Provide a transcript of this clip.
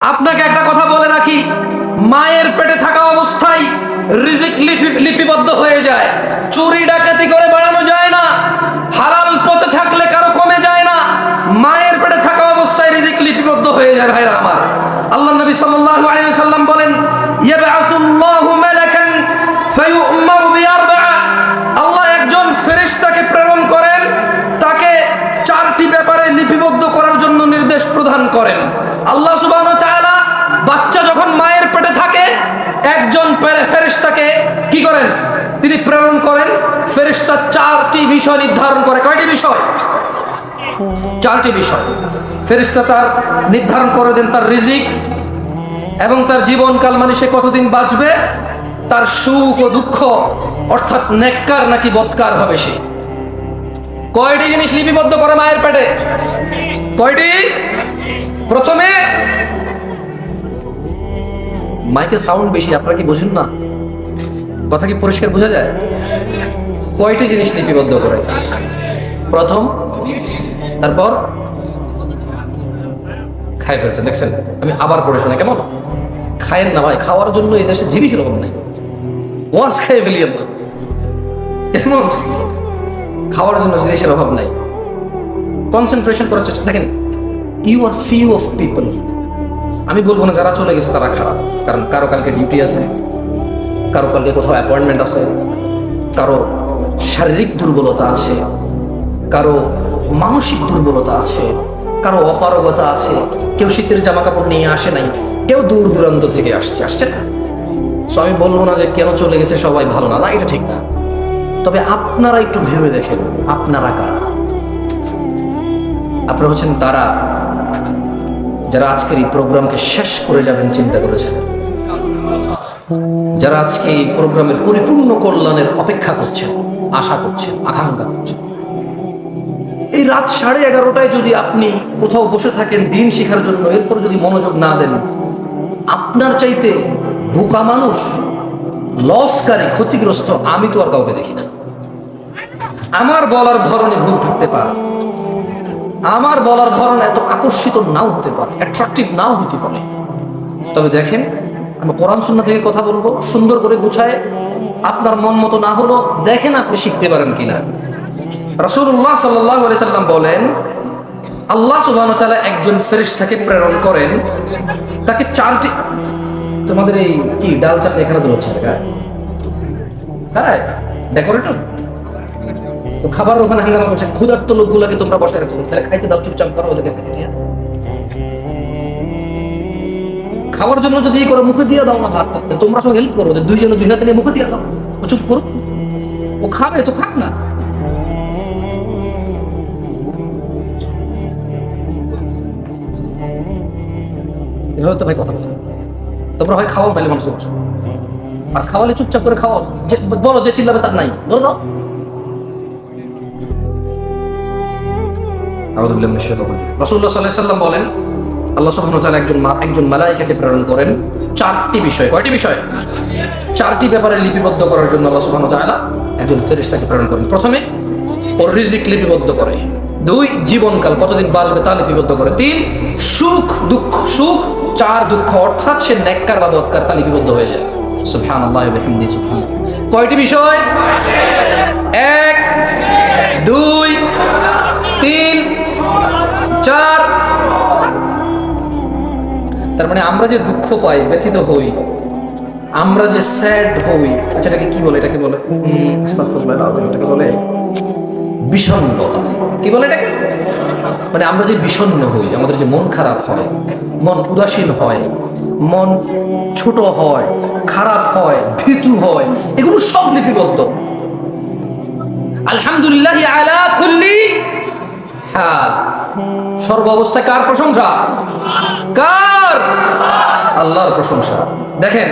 আপনাকে একটা কথা বলে রাখি, মায়ের পেটে থাকা অবস্থায় রিজিক লিপিবদ্ধ হয়ে যায়। চুরি ডাকাতি করে বাড়ানো যায় না, হালাল পথে থাকলে কারো কমে যায় না। মায়ের পেটে থাকা অবস্থায় রিজিক লিপিবদ্ধ হয়ে যায়। ভাইরা আমার, আল্লাহ নবী সাল্লাল্লাহু আলাইহি ওয়াসাল্লাম বলেন, ইয়াবআতুল্লাহু মালাকান ফায়ু'মারু বিআরবা'a। আল্লাহ একজন ফেরেশতাকে প্রেরণ করেন, তাকে চারটি ব্যাপারে লিপিবদ্ধ করার জন্য নির্দেশ প্রদান করেন। আল্লাহ সুবহানাহু ওয়া তাআলা বাচ্চা যখন মায়ের পেটে থাকে, একজন ফেরেশতাকে কি করেন? তিনি প্রেরণ করেন। ফেরেশতা চারটি বিষয় নির্ধারণ করে। কয়টি বিষয়? চারটি বিষয়। ফেরেশতা তার নির্ধারণ করে দেন তার রিজিক এবং তার জীবনকাল, মানে সে কতদিন বাঁচবে, তার সুখ ও দুঃখ, অর্থাৎ নেককার নাকি বদকার হবে সে। কয়টি জিনিস লিপিবদ্ধ করে মায়ের পেটে? কয়টি? প্রথমে, মাইকে সাউন্ড বেশি, আপনারা কি বুঝেন না? কথা কি পরিষ্কার বোঝা যায়? কয়টি জিনিস লিপিবদ্ধ করে? প্রথম, তারপর খাই ফেলছেন, দেখছেন? আমি আবার পড়ে শোনাই, কেমন? খায়েন না ভাই, খাওয়ার জন্য এই দেশে জিনিস এরকম নাই। ওয়াজ খাইয়ে ফেলি আমরা, কেমন? খাওয়ার জন্য জিনিসের অভাব নাই। কনসেন্ট্রেশন করার চেষ্টা। দেখেন, you are few of people. আমি বলবো না যারা চলে গেছে তারা খারাপ, কারণ কারো কালকে ডিউটি আছে, কারো কালকে কোথাও অ্যাপয়েন্টমেন্ট আছে, কারো শারীরিক দুর্বলতা আছে, কারো মানসিক দুর্বলতা আছে, কারো অপারগতা আছে, কেউ শীতের জামা কাপড় নিয়ে আসে নাই, কেউ দূর দূরান্ত থেকে আসছে না। সো আমি বলবো না যে কেন চলে গেছে সবাই ভালো না, এটা ঠিক না। তবে আপনারা একটু ভেবে দেখেন, আপনারা কারা? আপনারা হচ্ছেন তারা যারা আজকের এই প্রোগ্রামকে শেষ করে যাবেন চিন্তা করেছেন, যারা আজকে এই প্রোগ্রামের পরিপূর্ণ কল্যাণের অপেক্ষা করছেন, আশা করছেন, আকাঙ্ক্ষা করছেন। এই রাত 11:30টায় যদি আপনি কোথাও বসে থাকেন দিন শেখার জন্য, এরপর যদি মনোযোগ না দেন, আপনার চাইতে বোকা মানুষ, লসকারী, ক্ষতিগ্রস্ত আমি তো আর কাউকে দেখি না। আমার বলার ধরনে ভুল থাকতে পারে, আমার বলার ধরন এত আকর্ষিত নাও হতে পারে, অ্যাট্রাকটিভ নাও হতে পারে। তবে দেখেন, আমি কোরআন সুন্নাহ থেকে কথা বলবো, সুন্দর করে গুছায়। আপনার মন মতো না হলো দেখেন আপনি শিখতে পারেন কিনা। রাসূলুল্লাহ সাল্লাল্লাহু আলাইহি সাল্লাম বলেন, আল্লাহ সুবহানাহু ওয়া তাআলা একজন ফেরেশতাকে প্রেরণ করেন, তাকে চারটি, তোমাদের এই কি ডাল চাটনি এখানে দূর হচ্ছে হ্যাঁ ডেকোরেটর তো খাবার ওখানে হাঙ্গামা করছে, ক্ষুধার্ত লোকগুলোকে তোমরা বসায় রাখছো, তাহলে খাইতে দাও, চুপচাপ করো, ওদেরকে খাইতে দিয়া। খাওয়ার জন্য যদি এই করো, মুখে দিয়ে দাও না ভাতটা, তোমরা সব হেল্প করো, ওদের দুইজনে দুই হাতে নিয়ে মুখে দিয়ে দাও, ও চুপ করো, ও খাবে তো খাক না। এভাবে তো ভাই কথা বলো, তোমরা হয় খাওয়াও নাহলে মানুষ বসো, আর খাওয়ালে চুপচাপ করে খাওয়াও, বলো যে চিল্লাবে তার নাই, বলে দাও। রাসূলুল্লাহ সাল্লাল্লাহু আলাইহি ওয়াসাল্লাম বলেন, আল্লাহ সুবহানাহু ওয়া তাআলা একজন মালায়েকাকে প্রেরণ করেন চারটি বিষয়। কয়টি বিষয়? চারটি ব্যাপারে লিপিবদ্ধ করার জন্য আল্লাহ সুবহানাহু ওয়া তাআলা একজন ফেরেশতাকে প্রেরণ করেন। প্রথমে, ওর রিজিক লিপিবদ্ধ করে। দুই, জীবনকাল, কতদিন বাঁচবে তা লিপিবদ্ধ করে। তিন, সুখ দুঃখ, সুখ, চার, দুঃখ, অর্থাৎ সে নেককার বা বদকার, তা লিপিবদ্ধ হয়ে যায়। সুবহানাল্লাহি ওয়া বিহামদিহি, সুবহানাল্লাহ। কয়টি বিষয়? এক, দুই, তিন, চার। তার মানে আমরা যে দুঃখ পাই, ব্যথিত হই, আমরা যে স্যাড হই, আচ্ছা এটাকে কি বলে? এটাকে বলে আস্তাগফিরুল্লাহ, এটাকে বলে বিষণ্ণতা। কি বলে এটাকে? মানে আমরা যে বিষণ্ণ হই, আমাদের যে মন খারাপ হয়, মন উদাসীন হয়, মন ছোট হয়, খারাপ হয়, ভীতু হয়, এগুলো সব লিপিবদ্ধ। আলহামদুলিল্লাহ আলা কুল্লি হাল, সর্ব অবস্থায় কার প্রশংসা? কার? আল্লাহর প্রশংসা। দেখেন,